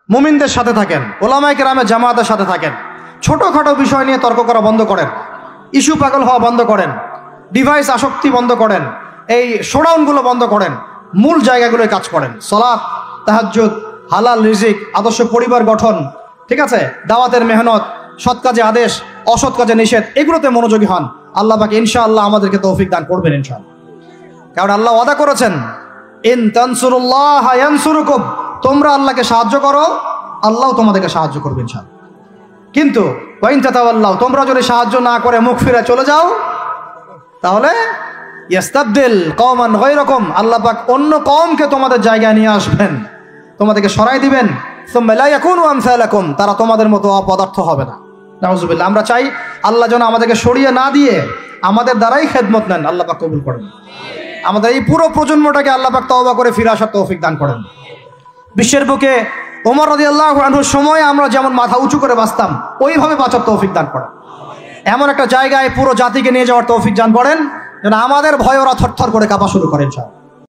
মুমিনদের সাথে থাকেন, ওলামায়ে কেরামের জামাতের সাথে থাকেন, ছোটোখাটো বিষয় নিয়ে তর্ক করা বন্ধ করেন, ইস্যু পাগল হওয়া বন্ধ করেন, ডিভাইস আসক্তি বন্ধ করেন, এই শোডাউনগুলো বন্ধ করেন, মূল জায়গাগুলোয় কাজ করেন। সালাত, তাহাজ্জুদ, হালাল রিজিক, আদর্শ পরিবার গঠন, ঠিক আছে, দাওয়াতের মেহনত, সৎ কাজে আদেশ, অসৎ কাজে নিষেধ, এগুলোতে মনোযোগী হন। আল্লাহ পাক ইনশাআল্লাহ আমাদেরকে তৌফিক দান করবেন ইনশাআল্লাহ। কারণ আল্লাহ ওয়াদা করেছেন, ইন তানসুরুল্লাহ ইয়ানসুরুকুম, তোমরা আল্লাহকে সাহায্য করো, আল্লাহ তোমাদেরকে সাহায্য করবে ইনশাআল্লাহ। কিন্তু ওয়া ইন তাতাওয়াল্লাউ, তোমরা যদি সাহায্য না করে মুখ ফিরে চলে যাও, তাহলে ইয়াস্তাবদিল কওমান গায়রাকুম, আল্লাহ পাক অন্য কওমকে তোমাদের জায়গায় নিয়ে আসবেন, তোমাদেরকে সরাই দিবেন। সুম্মা লা ইয়াকুনু আমসালাকুম, তারা তোমাদের মতো অপদার্থ হবে না। নাউযুবিল্লাহ। আমরা চাই আল্লাহ যেন আমাদেরকে সরিয়ে না দিয়ে আমাদের দ্বারাই খেদমত নেন। আল্লাহ পাক কবুল করেন। আমাদের এই পুরো প্রজন্মটাকে আল্লাহ পাক তওবা করে ফিরে আসার তৌফিক দান করেন। বিশ্বের বুকে ওমর রাদিয়াল্লাহু আনহুর সময় আমরা যেমন মাথা উঁচু করে বাঁচতাম, ওইভাবে বাঁচার তৌফিক দান করেন। এমন একটা জায়গায় পুরো জাতিকে নিয়ে যাওয়ার তৌফিক দান করেন যেন আমাদের ভয়ে ওরা থরথর করে কাঁপা শুরু করেন।